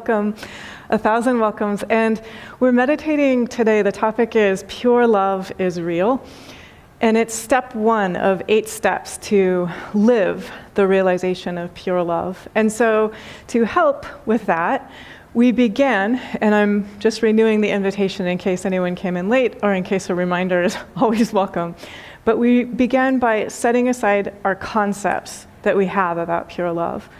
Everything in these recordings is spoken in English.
welcome, 1,000 welcomes. And we're meditating today. The topic is Pure Love is Real. And it's step 1 of 8 steps to live the realization of pure love. And so to help with that, we began, and I'm just renewing the invitation in case anyone came in late or in case a reminder is always welcome. But we began by setting aside our concepts that we have about pure love.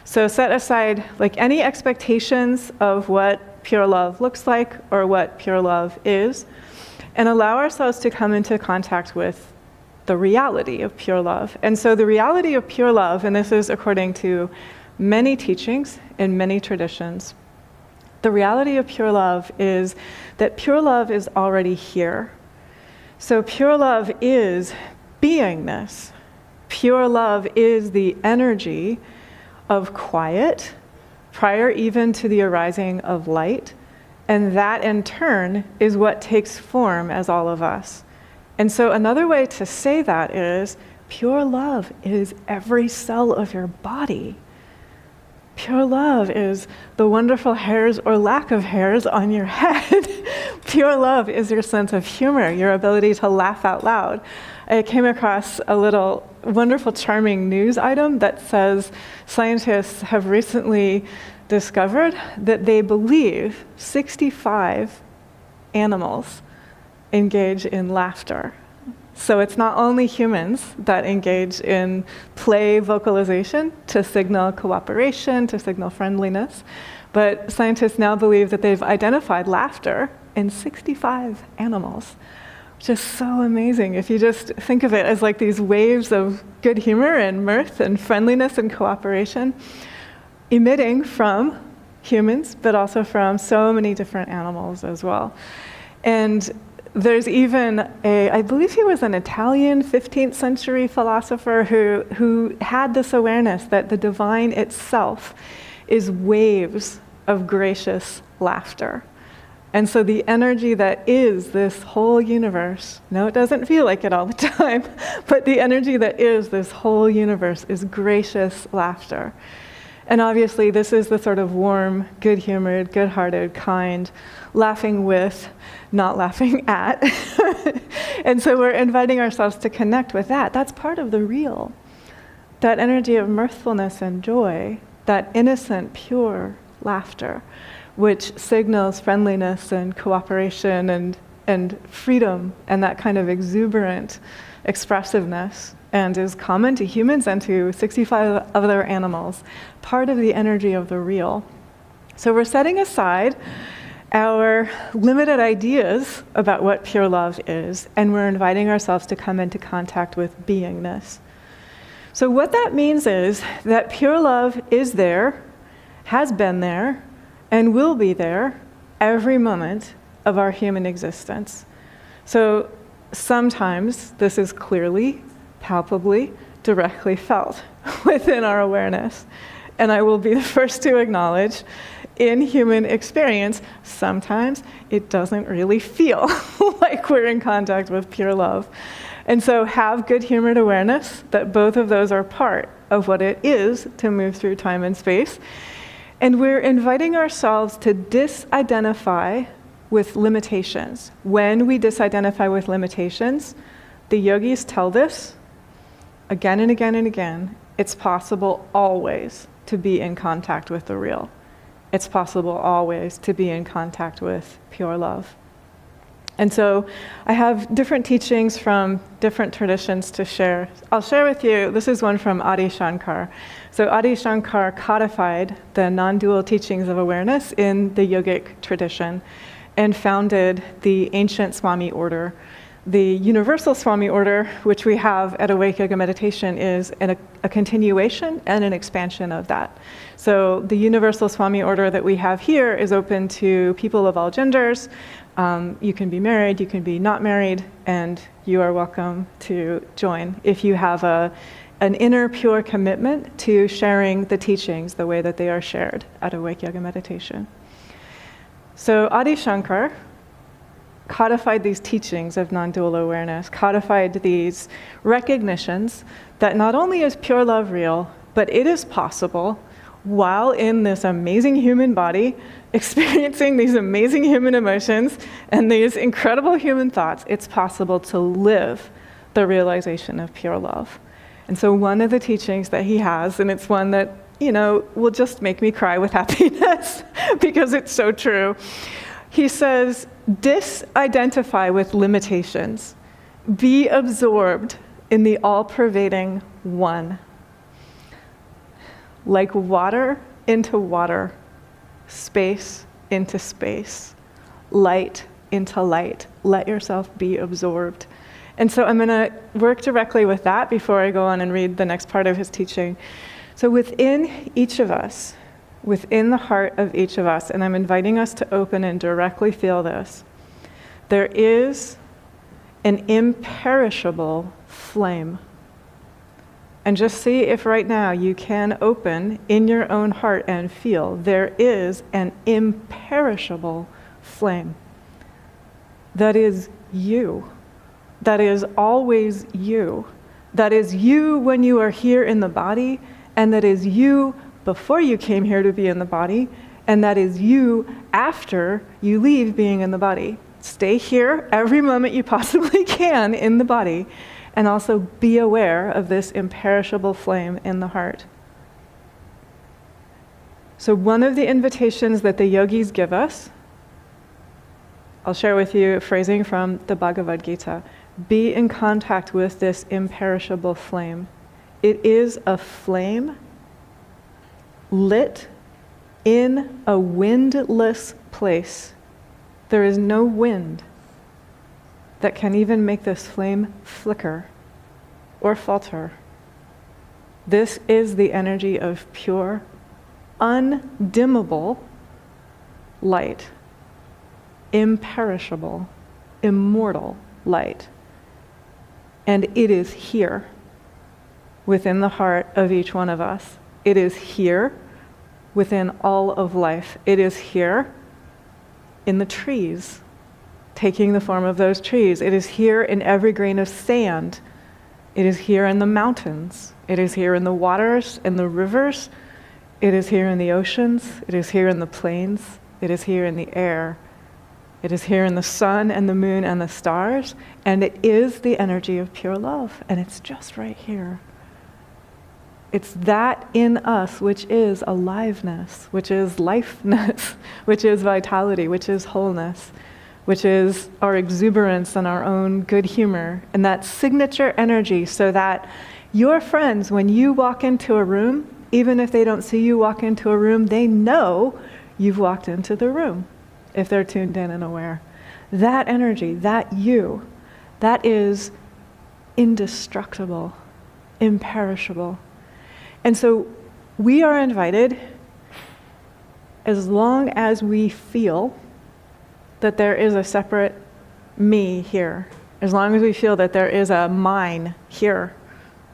So set aside like any expectations of what pure love looks like or what pure love is, and allow ourselves to come into contact with the reality of pure love. And so the reality of pure love, and this is according to many teachings in many traditions, the reality of pure love is that pure love is already here. So pure love is beingness. Pure love is the energy of quiet prior even to the arising of light. And that in turn is what takes form as all of us. And so another way to say that is pure love is every cell of your body. Pure love is the wonderful hairs or lack of hairs on your head. Pure love is your sense of humor, your ability to laugh out loud. I came across a little wonderful, charming news item that says scientists have recently discovered that they believe 65 animals engage in laughter. So it's not only humans that engage in play vocalization to signal cooperation, to signal friendliness, but scientists now believe that they've identified laughter in 65 animals, which is so amazing. If you just think of it as like these waves of good humor and mirth and friendliness and cooperation emitting from humans, but also from so many different animals as well. And there's even I believe he was an Italian 15th century philosopher who had this awareness that the divine itself is waves of gracious laughter. And so the energy that is this whole universe, no, it doesn't feel like it all the time, but the energy that is this whole universe is gracious laughter. And obviously this is the sort of warm, good-humored, good-hearted, kind, laughing with, not laughing at. And so we're inviting ourselves to connect with that. That's part of the real. That energy of mirthfulness and joy, that innocent, pure laughter, which signals friendliness and cooperation and freedom and that kind of exuberant expressiveness, and is common to humans and to 65 other animals, part of the energy of the real. So we're setting aside our limited ideas about what pure love is, and we're inviting ourselves to come into contact with beingness. So what that means is that pure love is there, has been there, and will be there every moment of our human existence. So sometimes this is clearly, palpably, directly felt within our awareness. And I will be the first to acknowledge, in human experience, sometimes it doesn't really feel like we're in contact with pure love. And so have good-humored awareness that both of those are part of what it is to move through time and space. And we're inviting ourselves to disidentify with limitations. When we disidentify with limitations, the yogis tell this again and again and again, it's possible always to be in contact with the real. It's possible always to be in contact with pure love. And so I have different teachings from different traditions to share. I'll share with you, this is one from Adi Shankar. So Adi Shankar codified the non-dual teachings of awareness in the yogic tradition and founded the ancient Swami order. The universal Swami order, which we have at Awake Yoga Meditation, is a continuation and an expansion of that. So the universal Swami order that we have here is open to people of all genders. You can be married, you can be not married, and you are welcome to join if you have an inner pure commitment to sharing the teachings the way that they are shared at Awake Yoga Meditation. So Adi Shankar codified these teachings of non-dual awareness, codified these recognitions that not only is pure love real, but it is possible while in this amazing human body, experiencing these amazing human emotions and these incredible human thoughts, it's possible to live the realization of pure love. And so one of the teachings that he has, and it's one that, will just make me cry with happiness because it's so true. He says, disidentify with limitations. Be absorbed in the all-pervading one. Like water into water, space into space, light into light. Let yourself be absorbed. And so I'm going to work directly with that before I go on and read the next part of his teaching. So within each of us, within the heart of each of us, and I'm inviting us to open and directly feel this, there is an imperishable flame. And just see if right now you can open in your own heart and feel there is an imperishable flame. That is you. That is always you. That is you when you are here in the body, and that is you before you came here to be in the body, and that is you after you leave being in the body. Stay here every moment you possibly can in the body, and also be aware of this imperishable flame in the heart. So one of the invitations that the yogis give us, I'll share with you a phrasing from the Bhagavad Gita. Be in contact with this imperishable flame. It is a flame lit in a windless place. There is no wind that can even make this flame flicker or falter. This is the energy of pure, undimmable light, imperishable, immortal light. And it is here within the heart of each one of us. It is here within all of life. It is here in the trees, taking the form of those trees. It is here in every grain of sand. It is here in the mountains. It is here in the waters, in the rivers. It is here in the oceans. It is here in the plains. It is here in the air. It is here in the sun and the moon and the stars. And it is the energy of pure love. And it's just right here. It's that in us which is aliveness, which is lifeness, which is vitality, which is wholeness, which is our exuberance and our own good humor, and that signature energy, so that your friends, when you walk into a room, even if they don't see you walk into a room, they know you've walked into the room, if they're tuned in and aware. That energy, that you, that is indestructible, imperishable. And so we are invited, as long as we feel that there is a separate me here, as long as we feel that there is a mine here,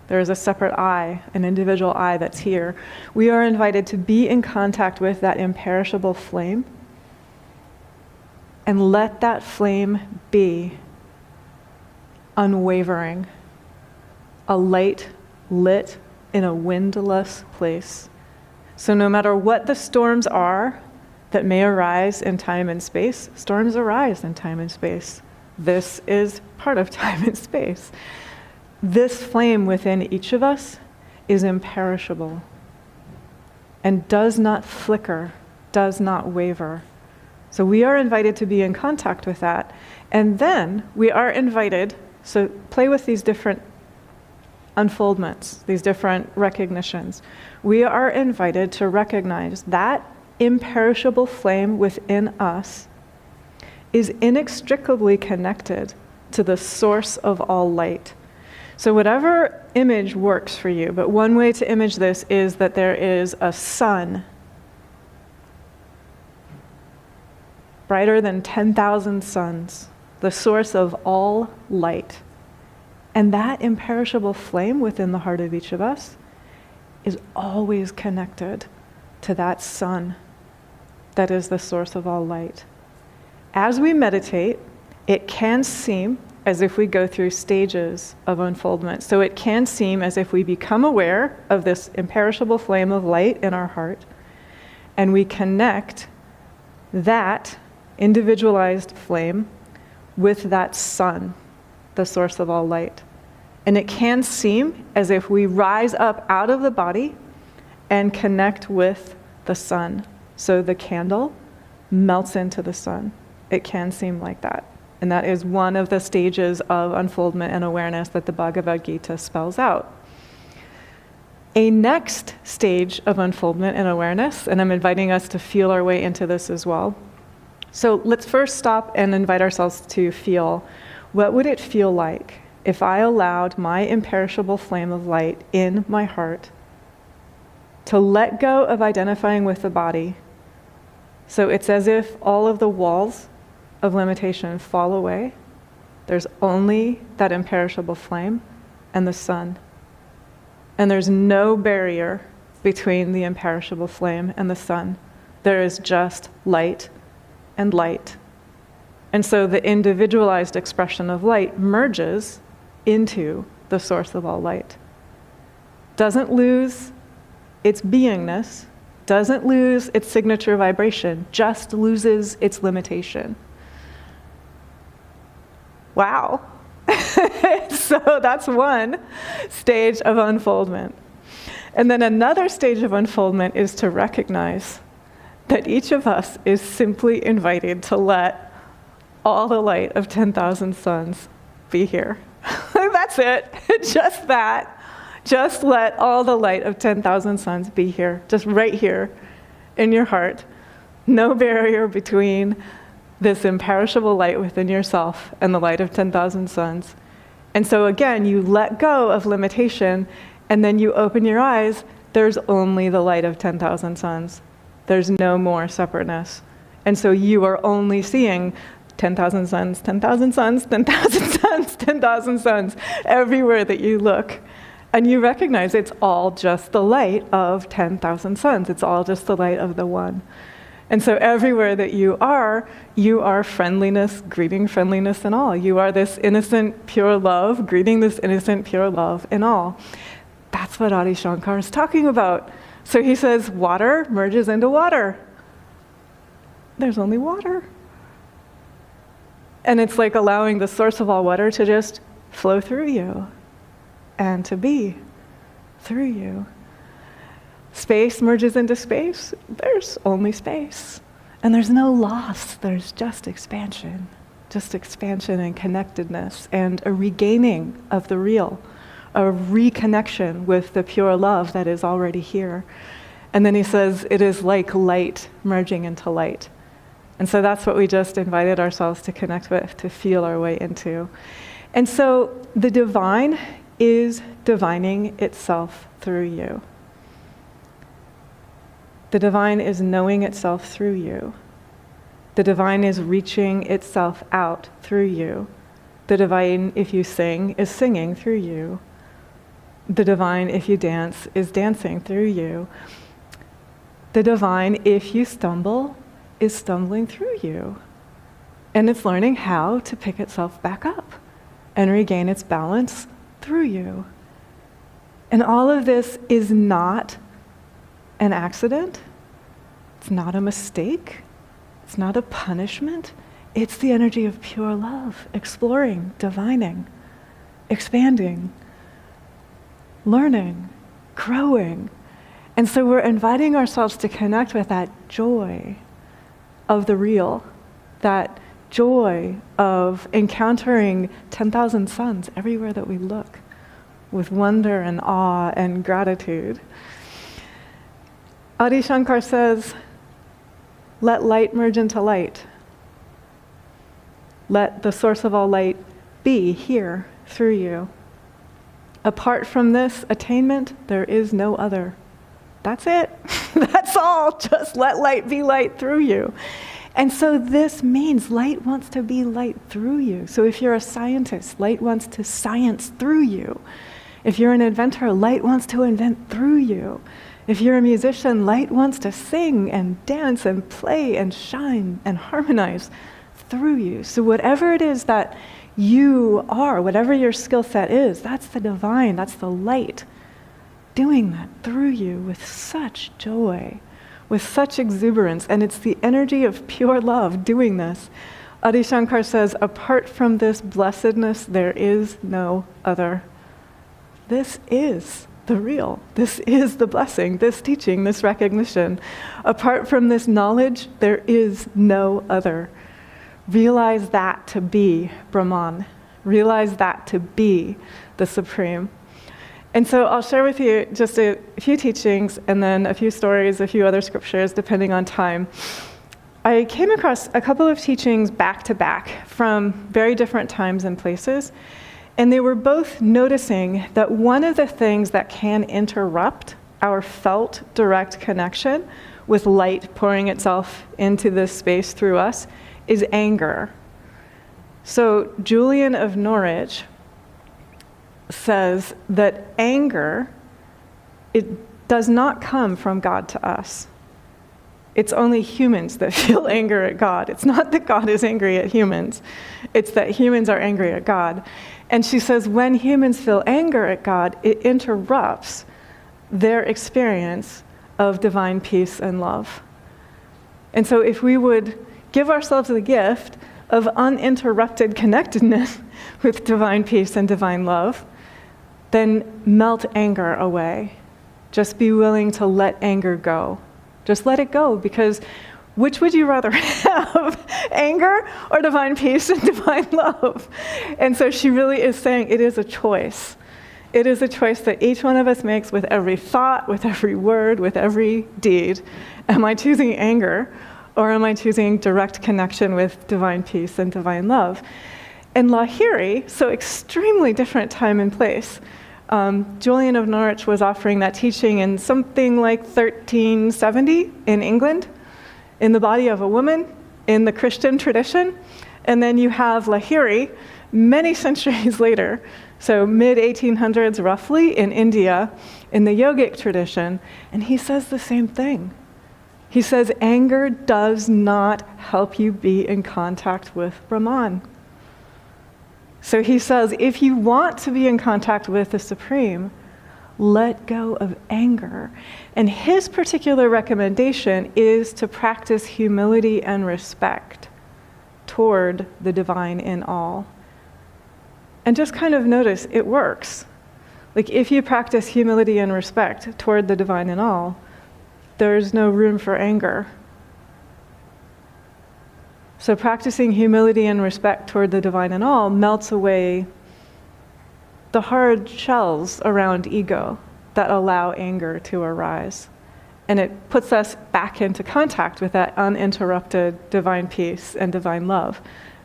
there is a separate I, an individual I that's here, we are invited to be in contact with that imperishable flame and let that flame be unwavering, a light lit in a windless place. So no matter what the storms are that may arise in time and space, storms arise in time and space. This is part of time and space. This flame within each of us is imperishable and does not flicker, does not waver. So we are invited to be in contact with that. And then we are invited, so play with these different unfoldments, these different recognitions. We are invited to recognize that imperishable flame within us is inextricably connected to the source of all light. So whatever image works for you, but one way to image this is that there is a sun brighter than 10,000 suns, the source of all light. And that imperishable flame within the heart of each of us is always connected to that sun that is the source of all light. As we meditate, it can seem as if we go through stages of unfoldment. So it can seem as if we become aware of this imperishable flame of light in our heart, and we connect that individualized flame with that sun, the source of all light. And it can seem as if we rise up out of the body and connect with the sun. So the candle melts into the sun. It can seem like that. And that is one of the stages of unfoldment and awareness that the Bhagavad Gita spells out. A next stage of unfoldment and awareness, and I'm inviting us to feel our way into this as well. So let's first stop and invite ourselves to feel, what would it feel like if I allowed my imperishable flame of light in my heart to let go of identifying with the body? So it's as if all of the walls of limitation fall away. There's only that imperishable flame and the sun. And there's no barrier between the imperishable flame and the sun. There is just light and light. And so the individualized expression of light merges into the source of all light. Doesn't lose its beingness, doesn't lose its signature vibration, just loses its limitation. Wow. So that's one stage of unfoldment. And then another stage of unfoldment is to recognize that each of us is simply invited to let all the light of 10,000 suns be here. That's it. Just that. Just let all the light of 10,000 suns be here. Just right here in your heart. No barrier between this imperishable light within yourself and the light of 10,000 suns. And so again, you let go of limitation, and then you open your eyes. There's only the light of 10,000 suns. There's no more separateness. And so you are only seeing 10,000 suns, 10,000 suns, 10,000 suns, 10,000 suns, everywhere that you look. And you recognize it's all just the light of 10,000 suns. It's all just the light of the one. And so everywhere that you are friendliness, greeting friendliness in all. You are this innocent, pure love, greeting this innocent, pure love in all. That's what Adi Shankar is talking about. So he says, water merges into water. There's only water. And it's like allowing the source of all water to just flow through you and to be through you. Space merges into space. There's only space. And there's no loss. There's just expansion and connectedness and a regaining of the real, a reconnection with the pure love that is already here. And then he says, it is like light merging into light. And so that's what we just invited ourselves to connect with, to feel our way into. And so the divine is divining itself through you. The divine is knowing itself through you. The divine is reaching itself out through you. The divine, if you sing, is singing through you. The divine, if you dance, is dancing through you. The divine, if you stumble, is stumbling through you. And it's learning how to pick itself back up and regain its balance through you. And all of this is not an accident. It's not a mistake. It's not a punishment. It's the energy of pure love, exploring, divining, expanding, learning, growing. And so we're inviting ourselves to connect with that joy of the real, that joy of encountering 10,000 suns everywhere that we look, with wonder and awe and gratitude. Adi Shankar says, let light merge into light. Let the source of all light be here through you. Apart from this attainment, there is no other. That's it. That's all. Just let light be light through you. And so this means light wants to be light through you. So if you're a scientist, light wants to science through you. If you're an inventor, light wants to invent through you. If you're a musician, light wants to sing and dance and play and shine and harmonize through you. So whatever it is that You are, whatever your skill set is, that's the divine, that's the light, doing that through you with such joy, with such exuberance, and it's the energy of pure love doing this. Adi Shankar says, apart from this blessedness, there is no other. This is the real. This is the blessing, this teaching, this recognition. Apart from this knowledge, there is no other. Realize that to be Brahman. Realize that to be the Supreme. And so I'll share with you just a few teachings and then a few stories, a few other scriptures, depending on time. I came across a couple of teachings back to back from very different times and places, and they were both noticing that one of the things that can interrupt our felt direct connection with light pouring itself into this space through us is anger. So Julian of Norwich says that anger, it does not come from God to us. It's only humans that feel anger at God. It's not that God is angry at humans. It's that humans are angry at God. And she says when humans feel anger at God, it interrupts their experience of divine peace and love. And so if we would give ourselves the gift of uninterrupted connectedness with divine peace and divine love, then melt anger away. Just be willing to let anger go. Just let it go, because which would you rather have, anger or divine peace and divine love? And so she really is saying it is a choice. It is a choice that each one of us makes with every thought, with every word, with every deed. Am I choosing anger, or am I choosing direct connection with divine peace and divine love? And Lahiri, so extremely different time and place. Julian of Norwich was offering that teaching in something like 1370 in England, in the body of a woman, in the Christian tradition. And then you have Lahiri many centuries later, so mid-1800s roughly, in India, in the yogic tradition, and he says the same thing. He says anger does not help you be in contact with Brahman. So he says, if you want to be in contact with the Supreme, let go of anger. And his particular recommendation is to practice humility and respect toward the divine in all. And just kind of notice, it works. Like if you practice humility and respect toward the divine in all, there's no room for anger. So practicing humility and respect toward the divine in all melts away the hard shells around ego that allow anger to arise. And it puts us back into contact with that uninterrupted divine peace and divine love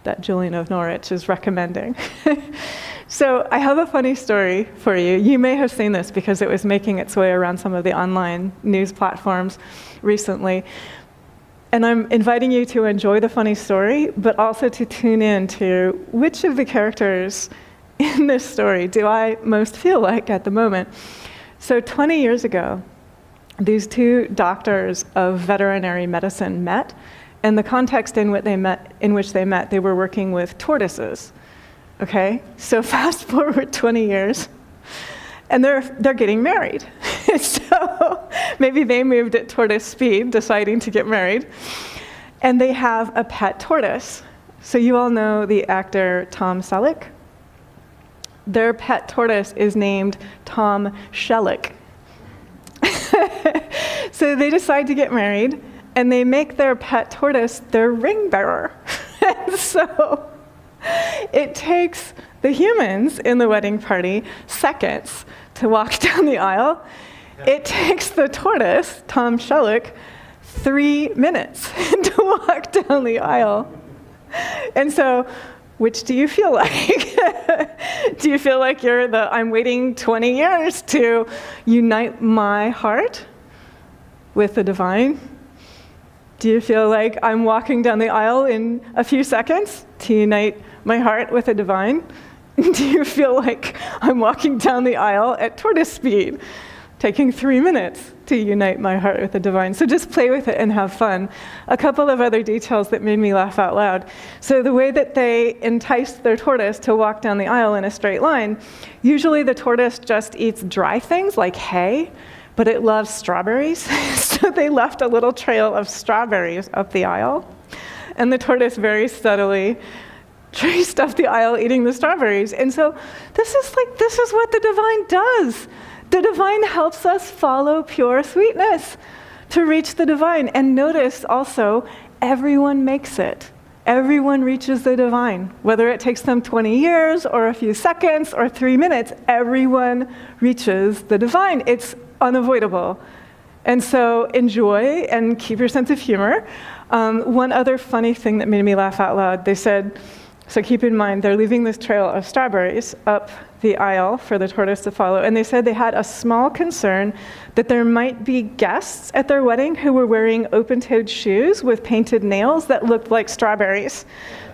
that Julian of Norwich is recommending. So I have a funny story for you. You may have seen this because it was making its way around some of the online news platforms recently. And I'm inviting you to enjoy the funny story, but also to tune in to which of the characters in this story do I most feel like at the moment. So 20 years ago, these two doctors of veterinary medicine met, and the context in which they met, they were working with tortoises. Okay, so fast forward 20 years, and they're getting married. So maybe they moved at tortoise speed, deciding to get married, and they have a pet tortoise. So you all know the actor Tom Selleck. Their pet tortoise is named Tom Shellick. So they decide to get married, and they make their pet tortoise their ring bearer. And so it takes the humans in the wedding party seconds to walk down the aisle. It takes the tortoise, Tom Shellick, 3 minutes to walk down the aisle. And so, which do you feel like? Do you feel like you're I'm waiting 20 years to unite my heart with the divine? Do you feel like I'm walking down the aisle in a few seconds to unite my heart with the divine? Do you feel like I'm walking down the aisle at tortoise speed taking 3 minutes to unite my heart with the divine. So just play with it and have fun. A couple of other details that made me laugh out loud. So the way that they enticed their tortoise to walk down the aisle in a straight line, usually the tortoise just eats dry things like hay, but it loves strawberries. So they left a little trail of strawberries up the aisle. And the tortoise very subtly traced up the aisle eating the strawberries. And so this is what the divine does. The divine helps us follow pure sweetness to reach the divine. And notice also, everyone makes it. Everyone reaches the divine. Whether it takes them 20 years or a few seconds or 3 minutes, everyone reaches the divine. It's unavoidable. And so enjoy and keep your sense of humor. One other funny thing that made me laugh out loud, they said, so keep in mind, they're leaving this trail of strawberries up the aisle for the tortoise to follow. And they said they had a small concern that there might be guests at their wedding who were wearing open-toed shoes with painted nails that looked like strawberries.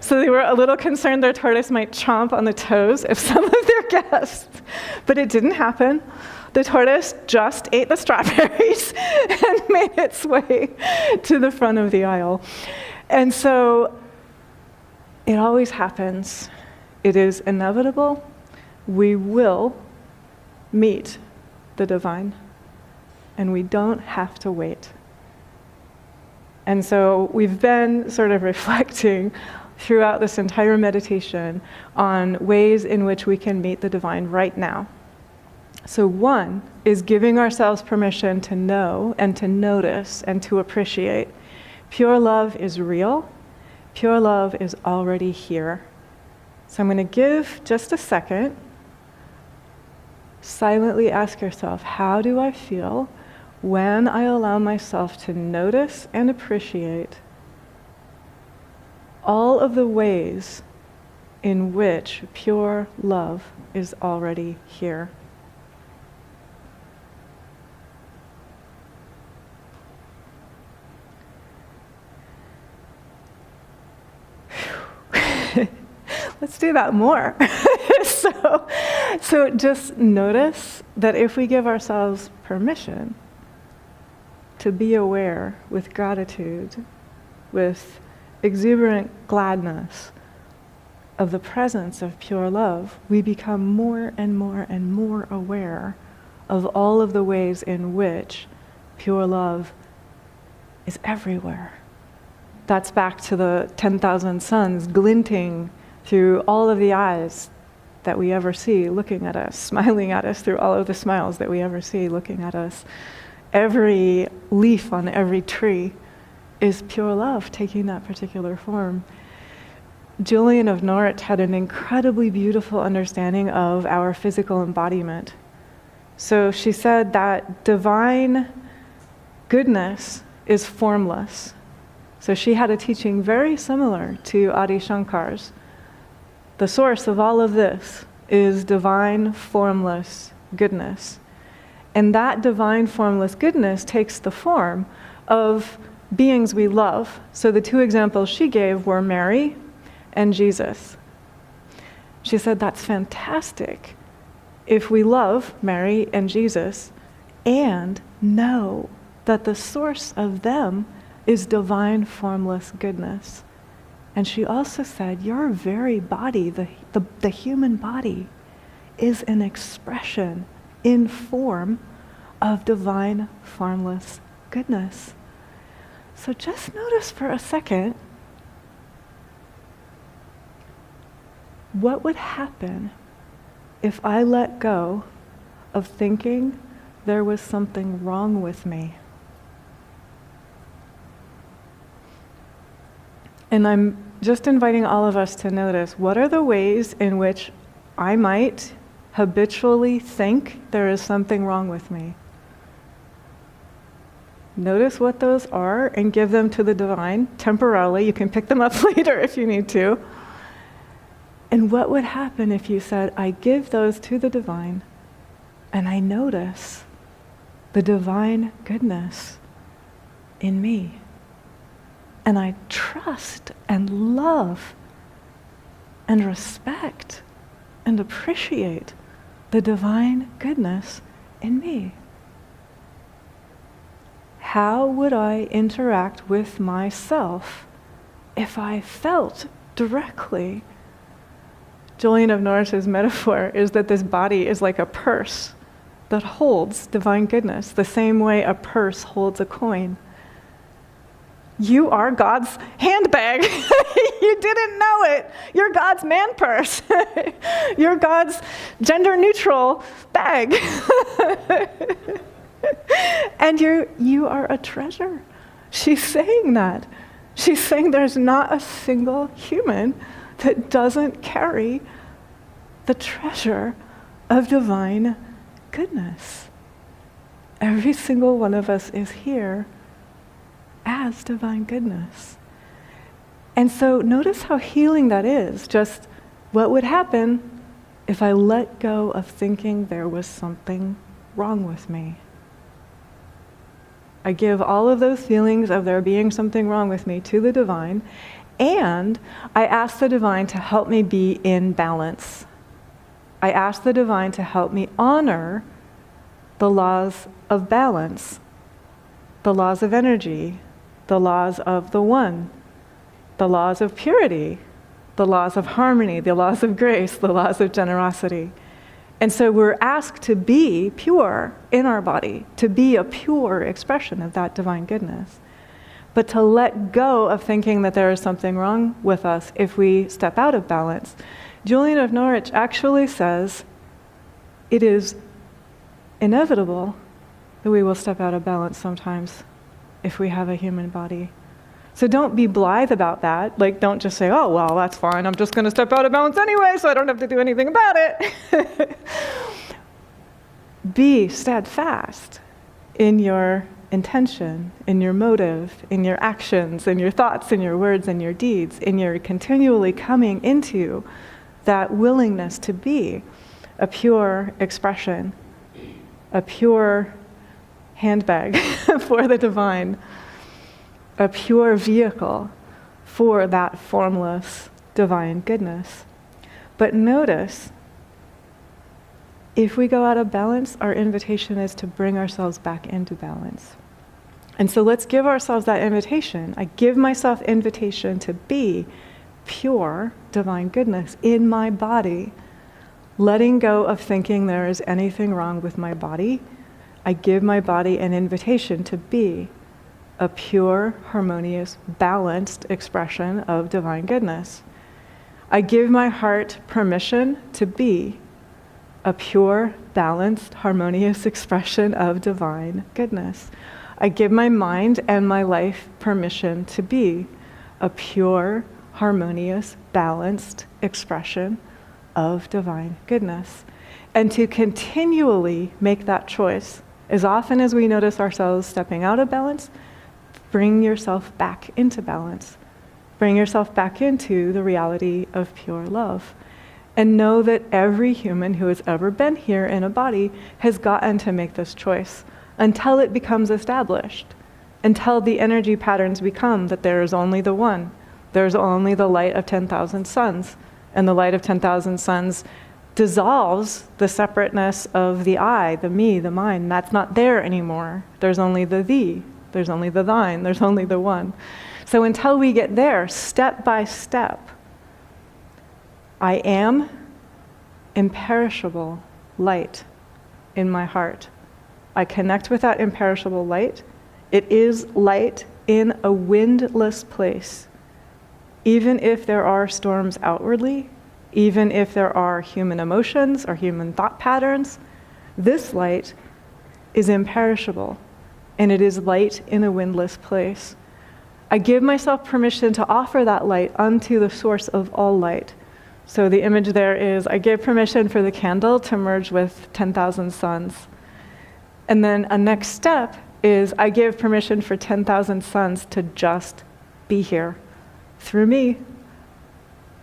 So they were a little concerned their tortoise might chomp on the toes of some of their guests. But it didn't happen. The tortoise just ate the strawberries and made its way to the front of the aisle. And so it always happens. It is inevitable. We will meet the divine, and we don't have to wait. And so we've been sort of reflecting throughout this entire meditation on ways in which we can meet the divine right now. So one is giving ourselves permission to know and to notice and to appreciate. Pure love is real. Pure love is already here. So I'm going to give just a second. Silently ask yourself, how do I feel when I allow myself to notice and appreciate all of the ways in which pure love is already here? Let's do that more. So just notice that if we give ourselves permission to be aware with gratitude, with exuberant gladness of the presence of pure love, we become more and more and more aware of all of the ways in which pure love is everywhere. That's back to the 10,000 suns glinting through all of the eyes that we ever see looking at us, smiling at us through all of the smiles that we ever see looking at us. Every leaf on every tree is pure love taking that particular form. Julian of Norwich had an incredibly beautiful understanding of our physical embodiment. So she said that divine goodness is formless. So she had a teaching very similar to Adi Shankar's. The source of all of this is divine formless goodness. And that divine formless goodness takes the form of beings we love. So the two examples she gave were Mary and Jesus. She said that's fantastic if we love Mary and Jesus and know that the source of them is divine formless goodness. And she also said, your very body, the human body, is an expression in form of divine formless goodness. So just notice for a second, what would happen if I let go of thinking there was something wrong with me? And I'm just inviting all of us to notice, what are the ways in which I might habitually think there is something wrong with me? Notice what those are and give them to the divine temporarily. You can pick them up later if you need to. And what would happen if you said, I give those to the divine and I notice the divine goodness in me? And I trust and love and respect and appreciate the divine goodness in me. how would I interact with myself if I felt directly? Julian of Norwich's metaphor is that this body is like a purse that holds divine goodness, the same way a purse holds a coin. You are God's handbag. You didn't know it. You're God's man purse. You're God's gender-neutral bag. And you are a treasure. She's saying that. She's saying there's not a single human that doesn't carry the treasure of divine goodness. Every single one of us is here as divine goodness. And so notice how healing that is. Just what would happen if I let go of thinking there was something wrong with me? I give all of those feelings of there being something wrong with me to the divine, and I ask the divine to help me be in balance. I ask the divine to help me honor the laws of balance, the laws of energy, the laws of the one, the laws of purity, the laws of harmony, the laws of grace, the laws of generosity. And so we're asked to be pure in our body, to be a pure expression of that divine goodness. But to let go of thinking that there is something wrong with us if we step out of balance. Julian of Norwich actually says it is inevitable that we will step out of balance sometimes if we have a human body. So don't be blithe about that. Like, don't just say, oh, well, that's fine. I'm just going to step out of balance anyway, so I don't have to do anything about it. Be steadfast in your intention, in your motive, in your actions, in your thoughts, in your words, in your deeds, in your continually coming into that willingness to be a pure expression, a pure handbag for the divine, a pure vehicle for that formless divine goodness. But notice, if we go out of balance, our invitation is to bring ourselves back into balance. And so let's give ourselves that invitation. I give myself invitation to be pure divine goodness in my body, letting go of thinking there is anything wrong with my body. I give my body an invitation to be a pure, harmonious, balanced expression of divine goodness. I give my heart permission to be a pure, balanced, harmonious expression of divine goodness. I give my mind and my life permission to be a pure, harmonious, balanced expression of divine goodness. And to continually make that choice, as often as we notice ourselves stepping out of balance, bring yourself back into balance. Bring yourself back into the reality of pure love. And know that every human who has ever been here in a body has gotten to make this choice until it becomes established, until the energy patterns become that there is only the one. There's only the light of 10,000 suns, and the light of 10,000 suns dissolves the separateness of the I, the me, the mine. That's not there anymore. There's only the thee. There's only the thine. There's only the one. So until we get there, step by step, I am imperishable light in my heart. I connect with that imperishable light. It is light in a windless place. Even if there are storms outwardly, even if there are human emotions or human thought patterns, this light is imperishable, and it is light in a windless place. I give myself permission to offer that light unto the source of all light. So the image there is, I give permission for the candle to merge with 10,000 suns. And then a next step is I give permission for 10,000 suns to just be here through me,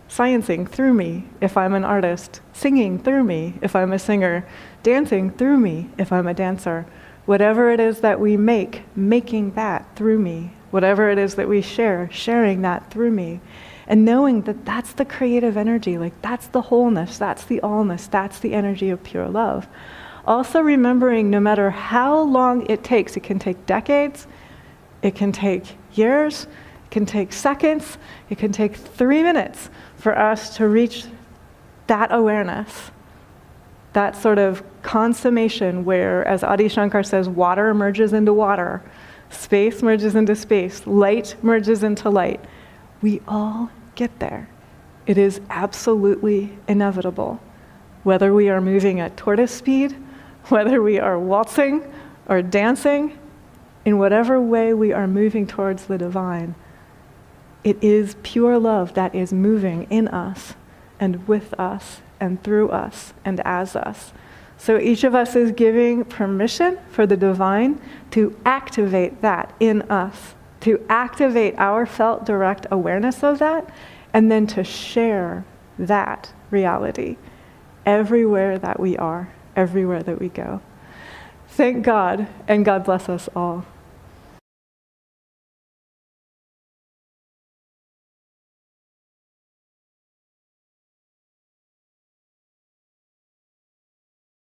sciencing through me if I'm an artist, singing through me if I'm a singer, dancing through me if I'm a dancer. Whatever it is that we make, making that through me. Whatever it is that we share, sharing that through me. And knowing that that's the creative energy, like that's the wholeness, that's the allness, that's the energy of pure love. Also remembering no matter how long it takes, it can take decades, it can take years, it can take seconds, it can take 3 minutes for us to reach that awareness, that sort of consummation where, as Adi Shankar says, water merges into water, space merges into space, light merges into light. We all get there. It is absolutely inevitable. Whether we are moving at tortoise speed, whether we are waltzing or dancing, in whatever way we are moving towards the divine, it is pure love that is moving in us and with us and through us and as us. So each of us is giving permission for the divine to activate that in us, to activate our felt direct awareness of that, and then to share that reality everywhere that we are, everywhere that we go. Thank God, and God bless us all.